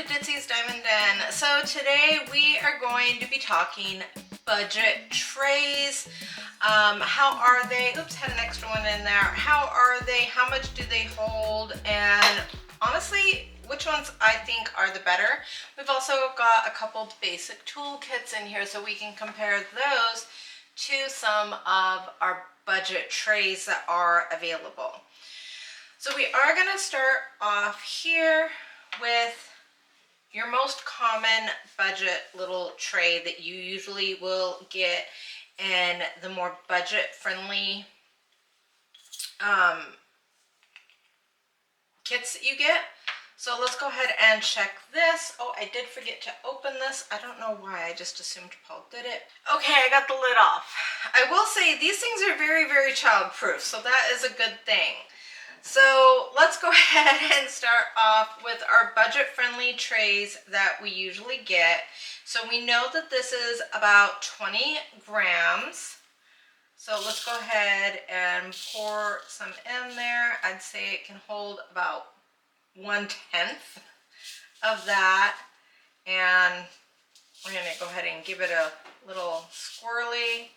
Ditzysdiamondden. So today we are going to be talking budget trays. How are they? Oops, had an extra one in there. How are they? How much do they hold? And honestly, which ones I think are the better. We've also got a couple basic toolkits in here so we can compare those to some of our budget trays that are available. So we are going to start off here with your most common budget little tray that you usually will get in the more budget friendly kits that you get. So let's go ahead and check this. Oh, I did forget to open this. I don't know why, I just assumed Paul did it. Okay, I got the lid off. I will say these things are very, very child-proof, so that is a good thing. So let's go ahead and start off with our budget-friendly trays that we usually get. So we know that this is about 20 grams. So let's go ahead and pour some in there. I'd say it can hold about 1/10 of that. And we're going to go ahead and give it a little swirly.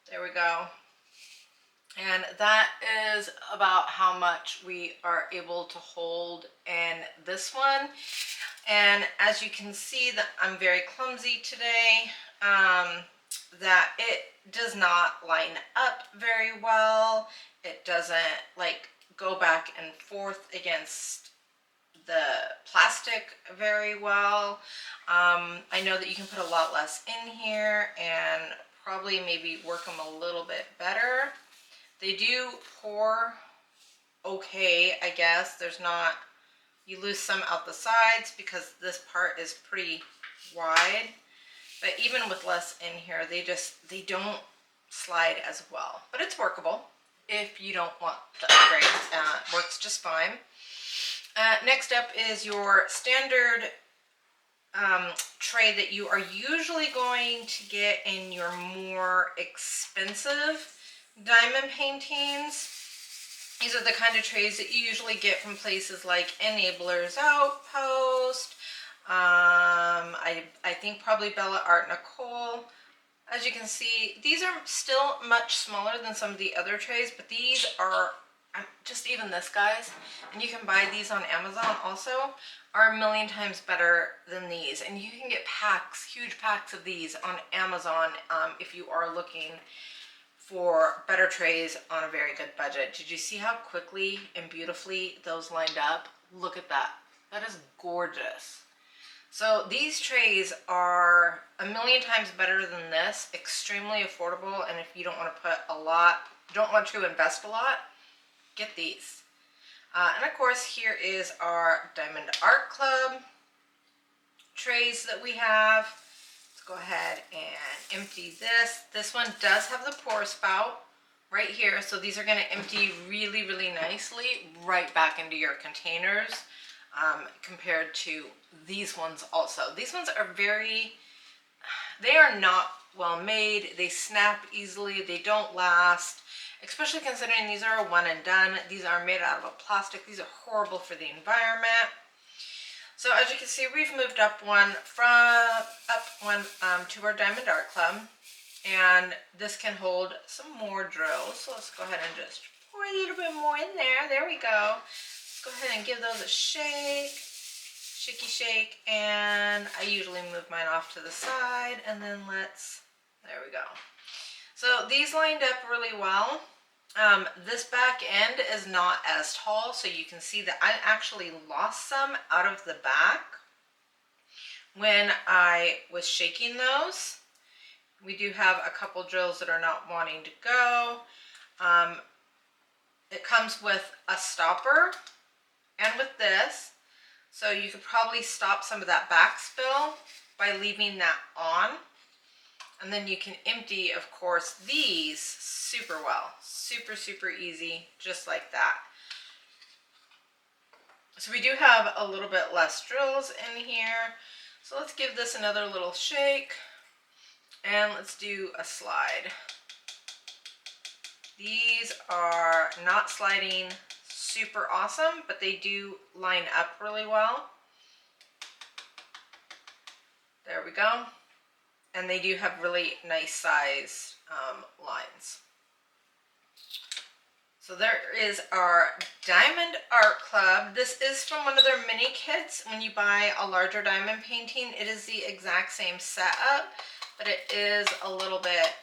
There we go. And that is about how much we are able to hold in this one. And as you can see, that I'm very clumsy today, that it does not line up very well. It doesn't like go back and forth against the plastic very well. I know that you can put a lot less in here and probably maybe work them a little bit better. They do pour okay, I guess. There's not, you lose some out the sides because this part is pretty wide. But even with less in here, they don't slide as well. But it's workable if you don't want the upgrades. It works just fine. Next up is your standard tray that you are usually going to get in your more expensive diamond paintings. These are the kind of trays that you usually get from places like Enablers Outpost. I think probably Bella Art Nicole. As you can see, these are still much smaller than some of the other trays, but these are just even this, guys, and you can buy these on Amazon also, are a million times better than these. And you can get packs, huge packs of these on Amazon if you are looking for better trays on a very good budget. Did you see how quickly and beautifully those lined up? Look at that. That is gorgeous. So these trays are a million times better than this, extremely affordable, and if you don't want to put a lot, don't want to invest a lot, get these. And of course, here is our Diamond Art Club trays that we have. Let's go ahead and empty this. This one does have the pour spout right here, so these are going to empty really, really nicely right back into your containers compared to these ones also. These ones are they are not well made. They snap easily. They don't last, especially considering these are a one and done. These are made out of a plastic. These are horrible for the environment. So as you can see, we've moved up one to our Diamond Art Club, and this can hold some more drills. So let's go ahead and just pour a little bit more in there. There we go. Let's go ahead and give those a shake, shaky shake, and I usually move mine off to the side, and then there we go. So these lined up really well. This back end is not as tall, so you can see that I actually lost some out of the back when I was shaking those. We do have a couple drills that are not wanting to go. It comes with a stopper and with this, so you could probably stop some of that back spill by leaving that on. And then you can empty, of course, these super well. Super, super easy, just like that. So we do have a little bit less drills in here. So let's give this another little shake. And let's do a slide. These are not sliding super awesome, but they do line up really well. There we go. And they do have really nice size lines. So there is our Diamond Art Club. This is from one of their mini kits. When you buy a larger diamond painting, it is the exact same setup, but it is a little bit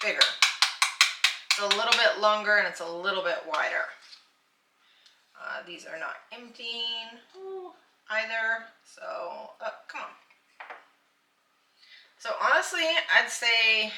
bigger. It's a little bit longer and it's a little bit wider. These are not emptying either, so come on. So honestly, I'd say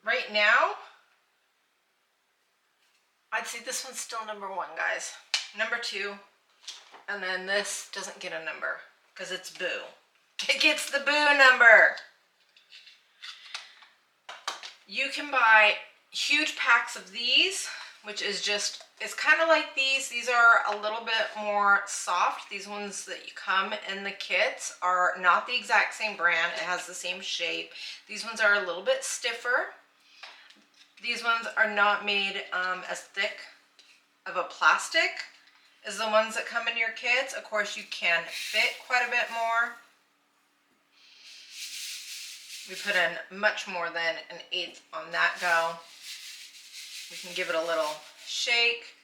right now, I'd say this one's still number 1, guys. Number 2, and then this doesn't get a number because it's Boo. It gets the Boo number. You can buy huge packs of these, which is just, it's kind of like these. These are a little bit more soft. These ones that you come in the kits are not the exact same brand. It has the same shape. These ones are a little bit stiffer. These ones are not made as thick of a plastic as the ones that come in your kits. Of course, you can fit quite a bit more. We put in much more than an 1/8 on that go. We can give it a little shake,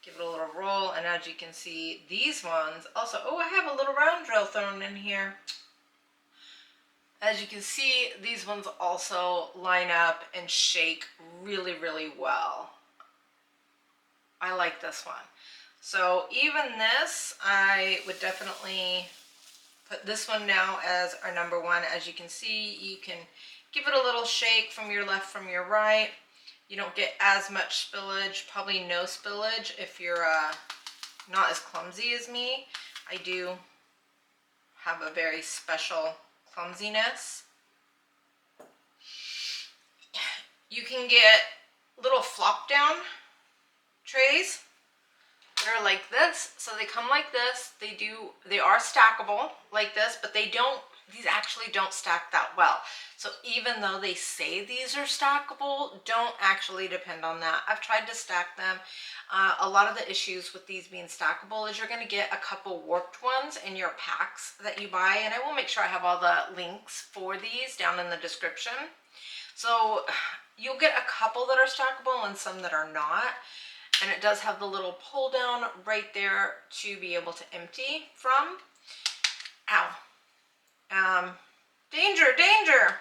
give it a little roll, and as you can see, these ones also, oh, I have a little round drill thrown in here. As you can see, these ones also line up and shake really, really well. I like this one. So even this, I would definitely put this one now as our number 1. As you can see, you can give it a little shake from your left, from your right. You don't get as much spillage, probably no spillage if you're not as clumsy as me. I do have a very special clumsiness. You can get little flop down trays. They're like this, so they come like this. They are stackable like this, but these actually don't stack that well. So even though they say these are stackable, don't actually depend on that. I've tried to stack them. A lot of the issues with these being stackable is you're going to get a couple warped ones in your packs that you buy, and I will make sure I have all the links for these down in the description. So you'll get a couple that are stackable and some that are not. And it does have the little pull down right there to be able to empty from. Ow. Danger, danger.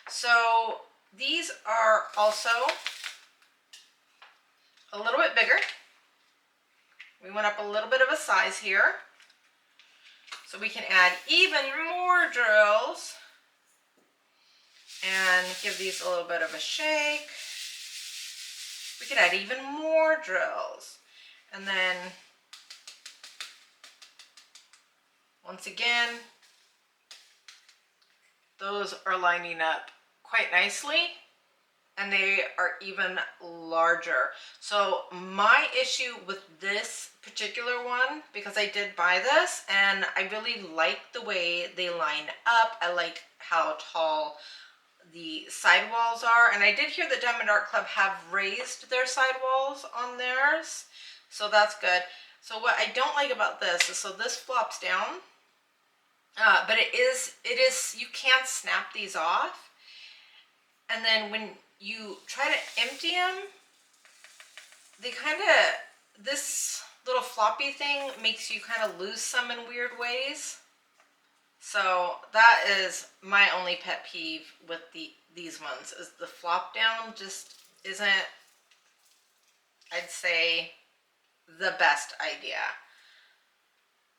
So these are also a little bit bigger. We went up a little bit of a size here. So we can add even more drills and give these a little bit of a shake. We could add even more drills. And then, once again, those are lining up quite nicely, and they are even larger. So my issue with this particular one, because I did buy this, and I really like the way they line up. I like how tall the sidewalls are, and I did hear that Diamond Art Club have raised their sidewalls on theirs, so that's good. So what I don't like about this is, so this flops down, but it is you can't snap these off, and then when you try to empty them, they kind of, this little floppy thing makes you kind of lose some in weird ways. So that is my only pet peeve with these ones, is the flop down just isn't, I'd say, the best idea.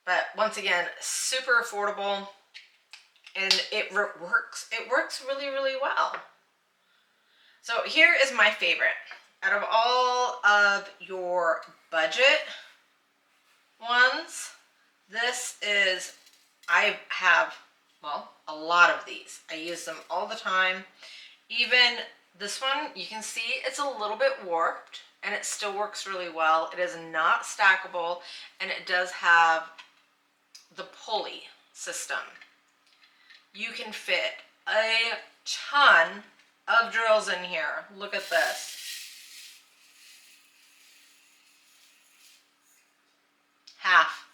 But once again, super affordable, and it works. It works really, really well. So here is my favorite. Out of all of your budget ones, this is, I have, well, a lot of these. I use them all the time. Even this one, you can see it's a little bit warped, and it still works really well. It is not stackable, and it does have the pulley system. You can fit a ton of drills in here. Look at this. Half.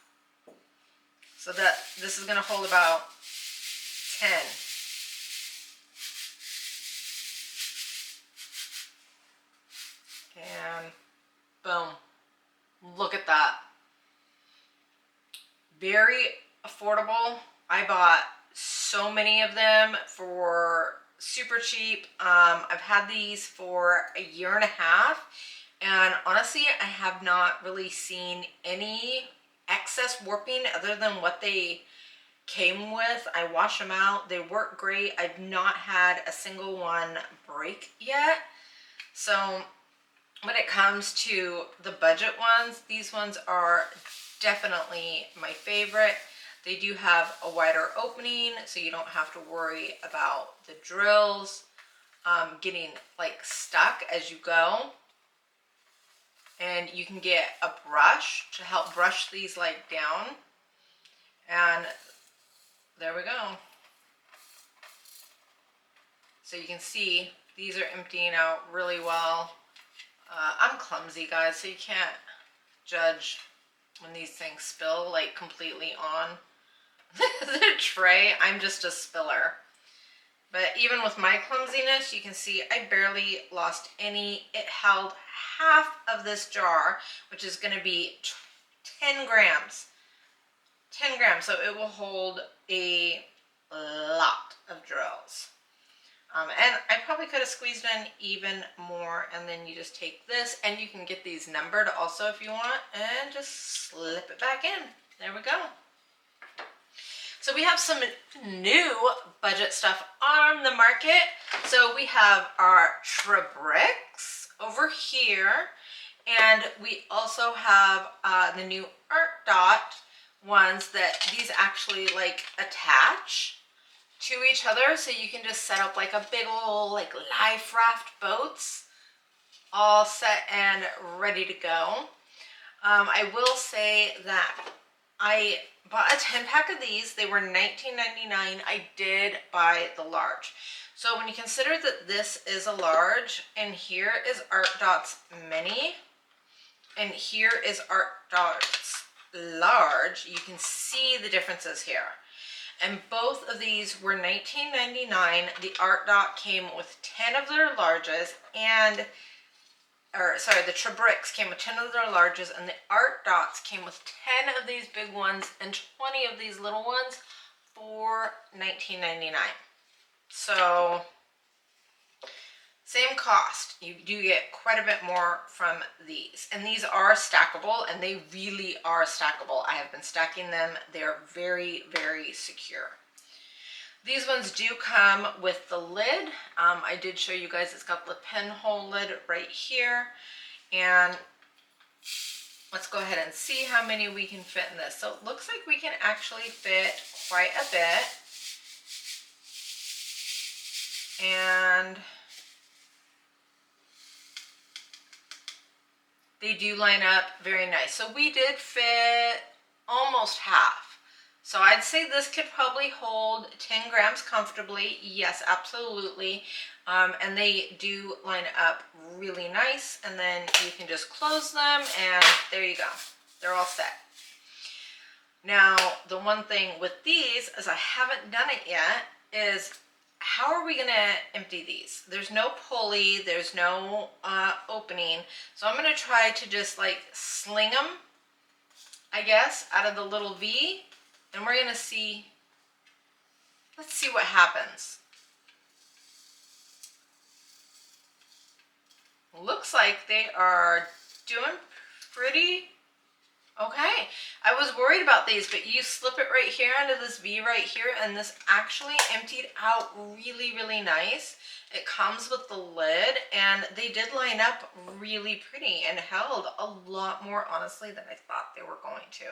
So that this is going to hold about 10. And boom. Look at that. Very affordable. I bought so many of them for super cheap. I've had these for a year and a half, and honestly I have not really seen any excess warping other than what they came with. I wash them out, they work great. I've not had a single one break yet. So when it comes to the budget ones, these ones are definitely my favorite. They do have a wider opening, so you don't have to worry about the drills getting like stuck as you go. And you can get a brush to help brush these like down. And there we go. So you can see these are emptying out really well. I'm clumsy, guys, so you can't judge when these things spill like completely on the tray. I'm just a spiller. But even with my clumsiness, you can see I barely lost any. It held half of this jar, which is going to be 10 grams. 10 grams, so it will hold a lot of drills. And I probably could have squeezed in even more, and then you just take this, and you can get these numbered also if you want, and just slip it back in. There we go. So we have some new budget stuff on the market. So we have our Trabrix over here, and we also have the new Artdot ones that these actually like attach to each other, so you can just set up like a big old like life raft boats, all set and ready to go. I will say that I bought a 10-pack of these. They were $19.99. I did buy the large. So when you consider that this is a large, and here is Artdot's mini, and here is Artdot's large, you can see the differences here. And both of these were $19.99. The Artdot came with 10 of their larges, and the Trabrix came with 10 of their larges, and the Artdots came with 10 of these big ones and 20 of these little ones for $19.99. So same cost. You do get quite a bit more from these. And these are stackable, and they really are stackable. I have been stacking them. They're very, very secure. These ones do come with the lid. I did show you guys it's got the pinhole lid right here. And let's go ahead and see how many we can fit in this. So it looks like we can actually fit quite a bit. And they do line up very nice. So we did fit almost half. So I'd say this could probably hold 10 grams comfortably. Yes, absolutely. And they do line up really nice. And then you can just close them, and there you go. They're all set. Now, the one thing with these is I haven't done it yet is how are we going to empty these? There's no pulley. There's no opening. So I'm going to try to just like sling them, I guess, out of the little V. And we're going to see, let's see what happens. Looks like they are doing pretty okay. I was worried about these, but you slip it right here into this V right here, and this actually emptied out really, really nice. It comes with the lid, and they did line up really pretty and held a lot more, honestly, than I thought they were going to.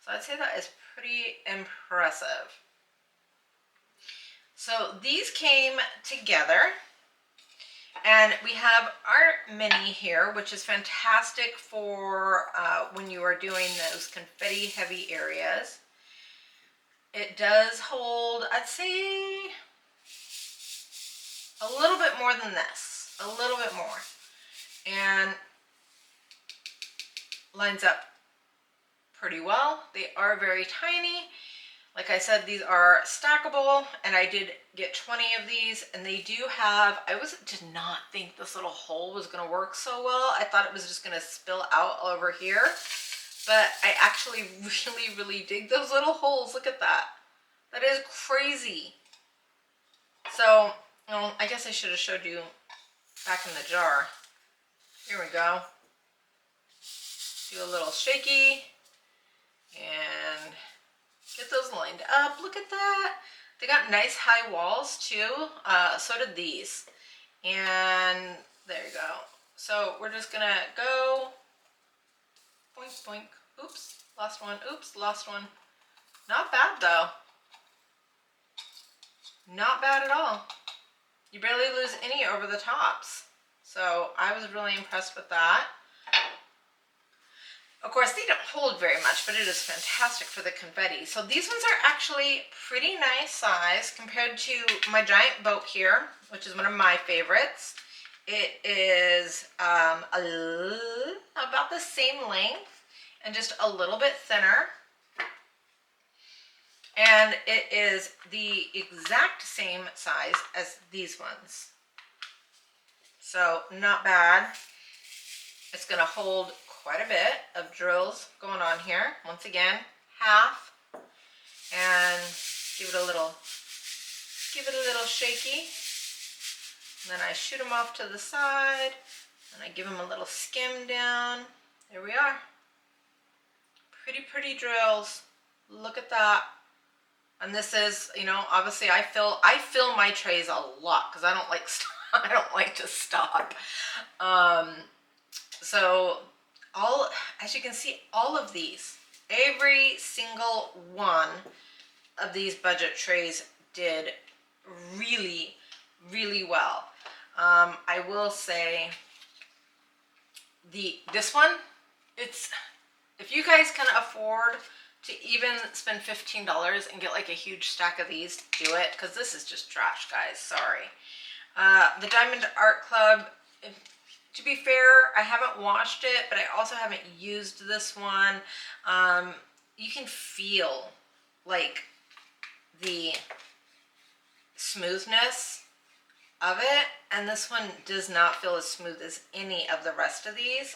So I'd say that is pretty impressive. So these came together, and we have our mini here, which is fantastic for when you are doing those confetti heavy areas. It does hold, I'd say, a little bit more than this, a little bit more, and lines up pretty well. They are very tiny, Like I said, these are stackable, and I did get 20 of these, and they do have, did not think this little hole was gonna work so well. I thought it was just gonna spill out all over here, but I actually really, really dig those little holes. Look at that. That is crazy. So, I guess I should have showed you back in the jar. Here we go. Do a little shaky and get those lined up. Look at that. They got nice high walls too. So did these. And there you go. So we're just gonna go boink, boink. Oops, lost one. Oops, lost one. Not bad though. Not bad at all. You barely lose any over the tops. So I was really impressed with that. Of course, they don't hold very much, but it is fantastic for the confetti. So these ones are actually pretty nice size compared to my giant boat here, which is one of my favorites. It is about the same length and just a little bit thinner. And it is the exact same size as these ones. So not bad. It's going to hold quite a bit of drills going on here. Once again, half, and give it a little shaky. And then I shoot them off to the side, and I give them a little skim down. There we are. Pretty, pretty drills. Look at that. And this is, you know, obviously I fill my trays a lot because I don't like to stop. So as you can see, all of these, every single one of these budget trays did really, really well. I will say this one, if you guys can afford to even spend $15 and get like a huge stack of these, do it, because this is just trash, guys. Sorry. The Diamond Art Club, to be fair, I haven't washed it, but I also haven't used this one. You can feel like the smoothness of it, and this one does not feel as smooth as any of the rest of these.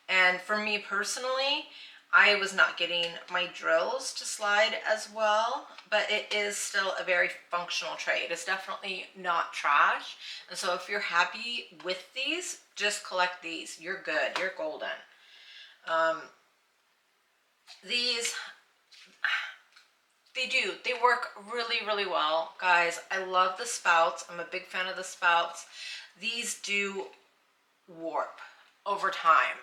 And for me personally, I was not getting my drills to slide as well, but it is still a very functional tray. It is definitely not trash. And so if you're happy with these, just collect these. You're good. You're golden. These, they work really, really well. Guys, I love the spouts. I'm a big fan of the spouts. These do warp over time.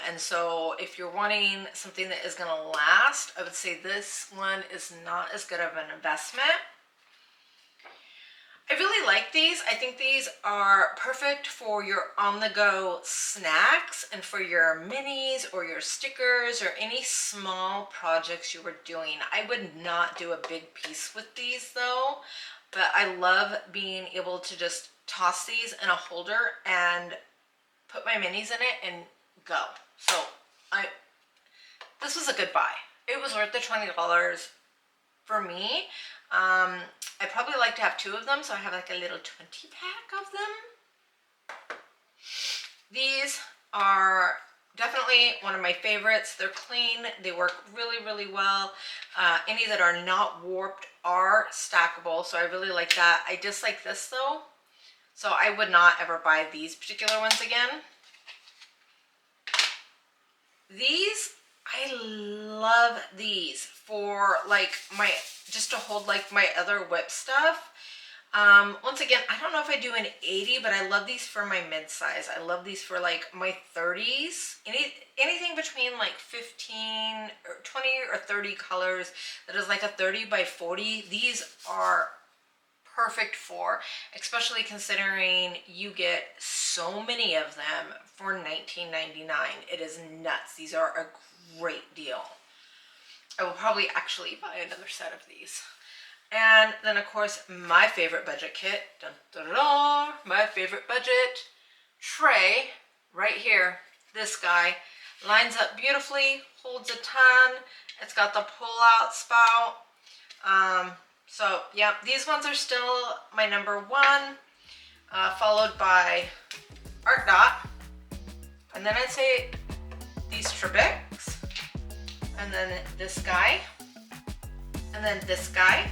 And so if you're wanting something that is going to last, I would say this one is not as good of an investment. I really like these. I think these are perfect for your on-the-go snacks and for your minis or your stickers or any small projects you were doing. I would not do a big piece with these though, but I love being able to just toss these in a holder and put my minis in it and go. So this was a good buy. It was worth the $20 for me. I'd probably like to have 2 of them, so I have like a little 20-pack of them. These are definitely one of my favorites. They're clean. They work really, really well. Any that are not warped are stackable, so I really like that. I dislike this though, so I would not ever buy these particular ones again. These, I love these for like just to hold like my other whip stuff. Once again, I don't know if I do an 80, but I love these for my mid-size. I love these for like my 30s. Anything between like 15 or 20 or 30 colors that is like a 30 by 40. These are perfect for, especially considering you get so many of them for $19.99. It is nuts. These are a great deal. I will probably actually buy another set of these. And then of course my favorite budget kit, dun, dun, dun, my favorite budget tray right here. This guy lines up beautifully, holds a ton. It's got the pull-out spout. So yeah, these ones are still my number one, followed by Artdot, and then I'd say these Trabrix, and then this guy, and then this guy,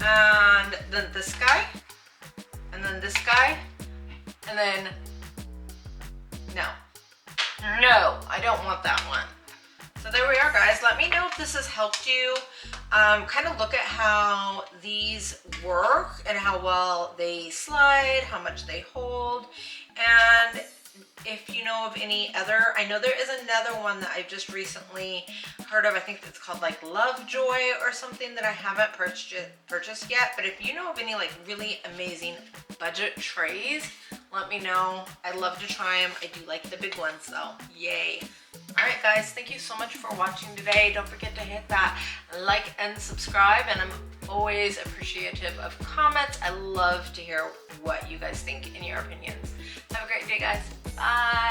and then this guy, and then this guy, and then no, I don't want that one. So there we are, guys. Let me know if this has helped you kind of look at how these work and how well they slide, how much they hold, and if you know of any other. I know there is another one that I've just recently heard of. I think it's called like Lovejoy or something that I haven't purchased yet. But if you know of any like really amazing budget trays, let me know. I'd love to try them. I do like the big ones though. Yay. Alright guys, thank you so much for watching today. Don't forget to hit that like and subscribe, and I'm always appreciative of comments. I love to hear what you guys think and your opinions. Have a great day, guys. Bye.